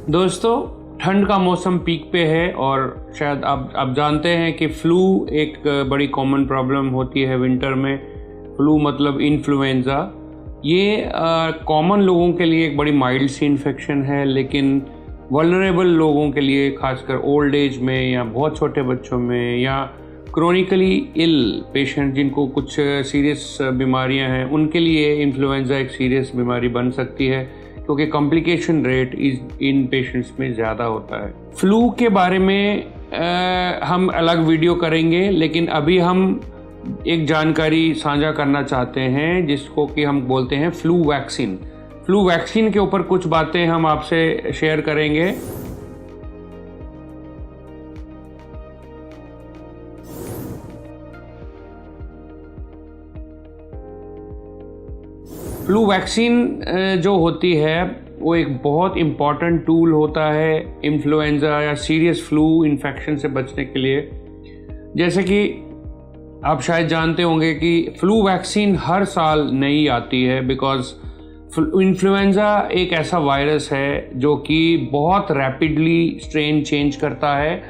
दोस्तों, ठंड का मौसम पीक पे है और शायद आप जानते हैं कि फ्लू एक बड़ी कॉमन प्रॉब्लम होती है विंटर में। फ्लू मतलब इन्फ्लुएंज़ा। ये कॉमन लोगों के लिए एक बड़ी माइल्ड सी इन्फेक्शन है, लेकिन वल्नरेबल लोगों के लिए, खासकर ओल्ड एज में या बहुत छोटे बच्चों में या क्रोनिकली इल पेशेंट जिनको कुछ सीरियस बीमारियां हैं, उनके लिए इन्फ्लुएंज़ा एक सीरियस बीमारी बन सकती है, क्योंकि कॉम्प्लिकेशन रेट इन पेशेंट्स में ज़्यादा होता है। फ्लू के बारे में हम अलग वीडियो करेंगे, लेकिन अभी हम एक जानकारी साझा करना चाहते हैं जिसको कि हम बोलते हैं फ्लू वैक्सीन। फ्लू वैक्सीन के ऊपर कुछ बातें हम आपसे शेयर करेंगे। फ्लू वैक्सीन जो होती है वो एक बहुत इम्पॉर्टेंट टूल होता है इन्फ्लुएंज़ा या सीरियस फ्लू इन्फेक्शन से बचने के लिए। जैसे कि आप शायद जानते होंगे कि फ्लू वैक्सीन हर साल नई आती है, बिकॉज़ इन्फ्लुएंज़ा एक ऐसा वायरस है जो कि बहुत रैपिडली स्ट्रेन चेंज करता है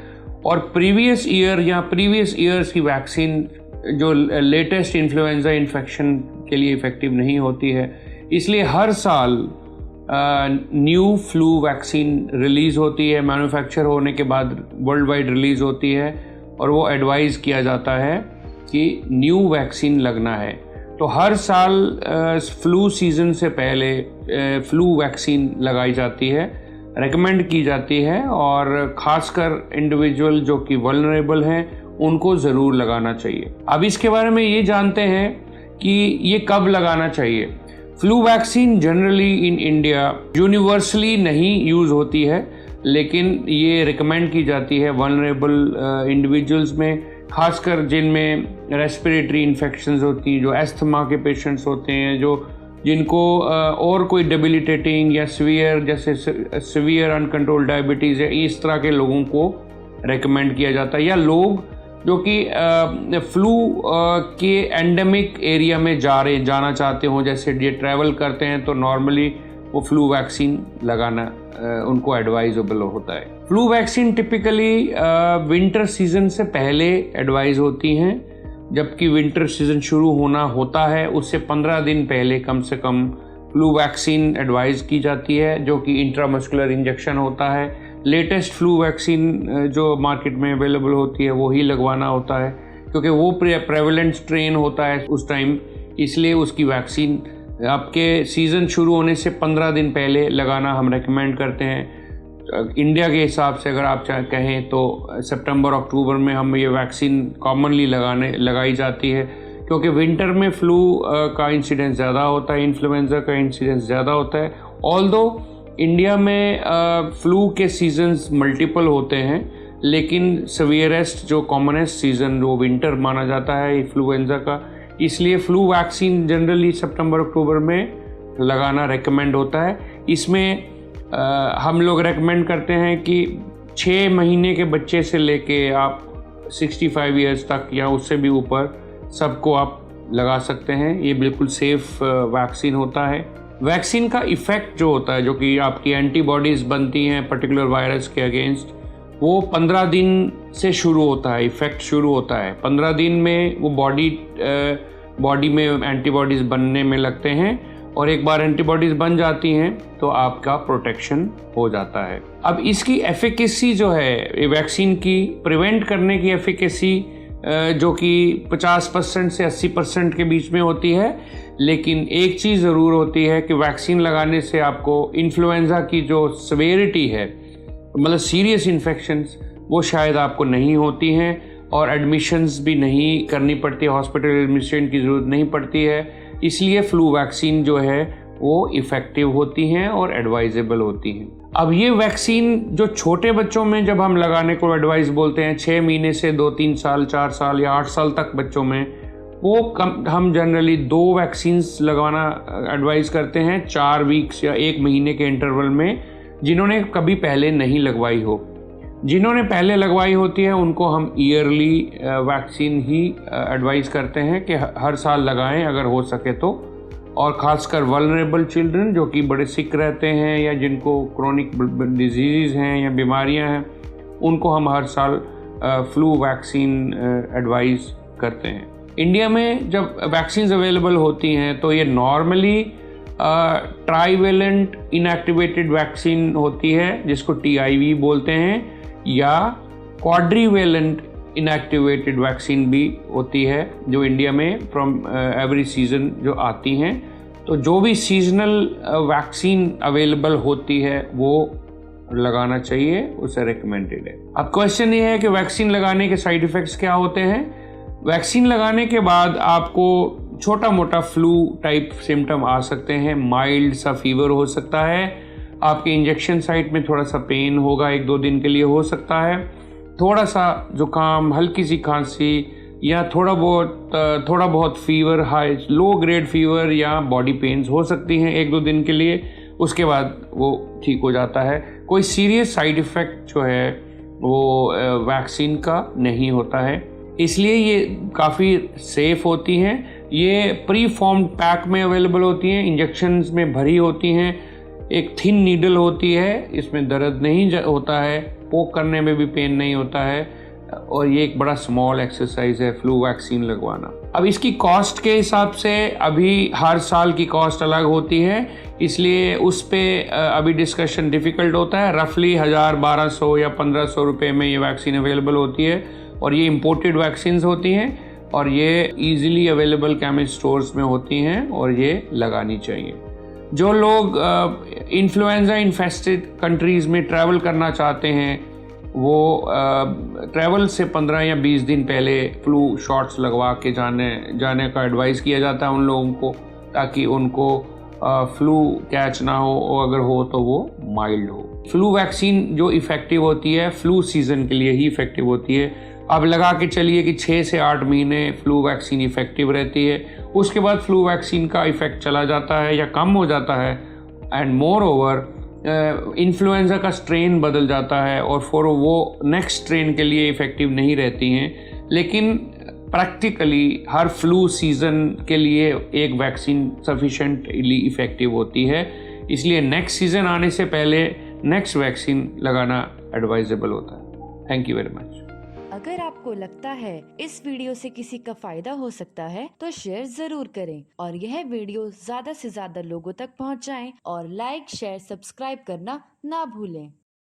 और प्रीवियस ईयर या प्रीवियस ईयर्स की वैक्सीन जो लेटेस्ट इन्फ्लुएंज़ा इन्फेक्शन के लिए इफ़ेक्टिव नहीं होती है। इसलिए हर साल न्यू फ्लू वैक्सीन रिलीज़ होती है, मैन्युफैक्चर होने के बाद वर्ल्ड वाइड रिलीज़ होती है और वो एडवाइज़ किया जाता है कि न्यू वैक्सीन लगना है। तो हर साल फ्लू सीज़न से पहले फ्लू वैक्सीन लगाई जाती है, रेकमेंड की जाती है, और ख़ासकर इंडिविजुअल जो कि वल्नरेबल हैं उनको ज़रूर लगाना चाहिए। अब इसके बारे में ये जानते हैं कि ये कब लगाना चाहिए। Flu vaccine generally in India universally नहीं यूज़ होती है, लेकिन ये रिकमेंड की जाती है वल्नरेबल इंडिविजुअल्स में, खासकर जिनमें रेस्पिरेटरी इन्फेक्शंस होती हैं, जो एस्थमा के पेशेंट्स होते हैं, जिनको और कोई डेबिलिटेटिंग या सीवियर, जैसे सीवियर अनकंट्रोल्ड डायबिटीज़ है, इस तरह के लोगों को रेकमेंड किया जाता है। या लोग जो कि फ्लू के एंडेमिक एरिया में जाना चाहते हो, जैसे ये ट्रैवल करते हैं, तो नॉर्मली वो फ्लू वैक्सीन लगाना उनको एडवाइजेबल होता है। Flu vaccine typically winter season से पहले एडवाइज होती हैं, जबकि विंटर सीजन शुरू होना होता है उससे 15 दिन पहले कम से कम फ्लू वैक्सीन एडवाइज की जाती है, जो कि इंट्रामस्कुलर इंजेक्शन होता है। लेटेस्ट फ्लू वैक्सीन जो मार्केट में अवेलेबल होती है वो ही लगवाना होता है, क्योंकि वो प्रेवलेंट स्ट्रेन होता है उस टाइम, इसलिए उसकी वैक्सीन आपके सीज़न शुरू होने से 15 दिन पहले लगाना हम रेकमेंड करते हैं। इंडिया के हिसाब से अगर आप कहें तो सितंबर अक्टूबर में हम ये वैक्सीन कॉमनली लगाई जाती है, क्योंकि विंटर में फ्लू का इंसिडेंस ज़्यादा होता है, इन्फ्लुएंज़ा का इंसिडेंस ज़्यादा होता है। ऑल्दो इंडिया में फ्लू के सीजन्स मल्टीपल होते हैं, लेकिन सवियरेस्ट जो कॉमनेस्ट सीज़न वो विंटर माना जाता है इन्फ्लुएंज़ा का, इसलिए फ्लू वैक्सीन जनरली सितंबर अक्टूबर में लगाना रेकमेंड होता है। इसमें हम लोग रेकमेंड करते हैं कि 6 महीने के बच्चे से लेके आप 65 ईयर्स तक या उससे भी ऊपर सबको आप लगा सकते हैं। ये बिल्कुल सेफ़ वैक्सीन होता है। वैक्सीन का इफ़ेक्ट जो होता है, जो कि आपकी एंटीबॉडीज़ बनती हैं पर्टिकुलर वायरस के अगेंस्ट, वो 15 दिन से शुरू होता है, इफ़ेक्ट शुरू होता है। 15 दिन में वो बॉडी में एंटीबॉडीज़ बनने में लगते हैं, और एक बार एंटीबॉडीज़ बन जाती हैं तो आपका प्रोटेक्शन हो जाता है। अब इसकी एफिकेसी जो है वैक्सीन की, प्रिवेंट करने की एफिकेसी जो कि 50% से 80% के बीच में होती है, लेकिन एक चीज़ ज़रूर होती है कि वैक्सीन लगाने से आपको इन्फ्लुएंज़ा की जो सेवेरिटी है, मतलब सीरियस इन्फेक्शंस, वो शायद आपको नहीं होती हैं और एडमिशन्स भी नहीं करनी पड़ती, हॉस्पिटल एडमिशन की ज़रूरत नहीं पड़ती है। इसलिए फ्लू वैक्सीन जो है वो इफ़ेक्टिव होती हैं और एडवाइजेबल होती हैं। अब ये वैक्सीन जो छोटे बच्चों में जब हम लगाने को एडवाइस बोलते हैं, 6 महीने से 2-3 साल, 4 साल या 8 साल तक बच्चों में, वो हम जनरली 2 वैक्सीन्स लगवाना एडवाइस करते हैं 4 वीक्स या 1 महीने के इंटरवल में, जिन्होंने कभी पहले नहीं लगवाई हो। जिन्होंने पहले लगवाई होती है उनको हम ईयरली वैक्सीन ही एडवाइस करते हैं कि हर साल लगाएं अगर हो सके तो, और ख़ासकर वल्नरेबल चिल्ड्रन जो कि बड़े सिक रहते हैं या जिनको क्रोनिक डिजीज़ हैं या बीमारियां हैं, उनको हम हर साल फ्लू वैक्सीन एडवाइस करते हैं। इंडिया में जब वैक्सीन अवेलेबल होती हैं तो ये नॉर्मली ट्राईवेलेंट इनएक्टिवेटेड वैक्सीन होती है जिसको TIV बोलते हैं, या क्वाड्रीवेलेंट इनएक्टिवेटेड वैक्सीन भी होती है जो इंडिया में फ्रॉम एवरी सीज़न जो आती हैं। तो जो भी सीजनल वैक्सीन अवेलेबल होती है वो लगाना चाहिए, उसे रिकमेंडेड है। अब क्वेश्चन ये है कि वैक्सीन लगाने के साइड इफ़ेक्ट्स क्या होते हैं। वैक्सीन लगाने के बाद आपको छोटा मोटा फ्लू टाइप सिम्टम आ सकते हैं, माइल्ड सा फीवर हो सकता है, आपके इंजेक्शन साइट में थोड़ा सा पेन होगा, 1-2 दिन के लिए हो सकता है, थोड़ा सा जुकाम, हल्की सी खांसी या थोड़ा बहुत fever, high low grade fever या बॉडी पेन्स हो सकती हैं 1-2 दिन के लिए, उसके बाद वो ठीक हो जाता है। कोई सीरियस साइड इफ़ेक्ट जो है वो वैक्सीन का नहीं होता है, इसलिए ये काफ़ी सेफ़ होती हैं। ये प्री फॉर्म्ड पैक में अवेलेबल होती हैं, इंजेक्शन्स में भरी होती हैं, एक थिन नीडल होती है, इसमें दर्द नहीं होता है, पोक करने में भी पेन नहीं होता है, और ये एक बड़ा स्मॉल एक्सरसाइज है फ्लू वैक्सीन लगवाना। अब इसकी कॉस्ट के हिसाब से अभी हर साल की कॉस्ट अलग होती है, इसलिए उस पर अभी डिस्कशन डिफ़िकल्ट होता है। रफली 1000, 1200 या 1500 रुपये में ये वैक्सीन अवेलेबल होती है, और ये इम्पोर्टेड वैक्सीन्स होती हैं और ये ईज़िली अवेलेबल केमिस्ट स्टोर्स में होती हैं और ये लगानी चाहिए। जो लोग इन्फ्लुएंजा इन्फेस्टेड कंट्रीज़ में ट्रैवल करना चाहते हैं वो ट्रैवल से 15 या 20 दिन पहले फ्लू शॉट्स लगवा के जाने का एडवाइस किया जाता है उन लोगों को, ताकि उनको फ्लू कैच ना हो, और अगर हो तो वो माइल्ड हो। फ्लू वैक्सीन जो इफ़ेक्टिव होती है फ्लू सीज़न के लिए ही इफ़ेक्टिव होती है। अब लगा के चलिए कि 6 से 8 महीने फ्लू वैक्सीन इफ़ेक्टिव रहती है, उसके बाद फ्लू वैक्सीन का इफ़ेक्ट चला जाता है या कम हो जाता है, एंड मोर ओवर इन्फ्लुएंजा का स्ट्रेन बदल जाता है और फिर वो नेक्स्ट स्ट्रेन के लिए इफ़ेक्टिव नहीं रहती हैं। लेकिन प्रैक्टिकली हर फ्लू सीज़न के लिए एक वैक्सीन सफिशेंटली इफ़ेक्टिव होती है, इसलिए नेक्स्ट सीज़न आने से पहले नेक्स्ट वैक्सीन लगाना एडवाइजेबल होता है। Thank you very much. अगर आपको लगता है इस वीडियो से किसी का फायदा हो सकता है तो शेयर जरूर करें और यह वीडियो ज्यादा से ज्यादा लोगों तक पहुंचाएं और लाइक, शेयर, सब्सक्राइब करना ना भूलें।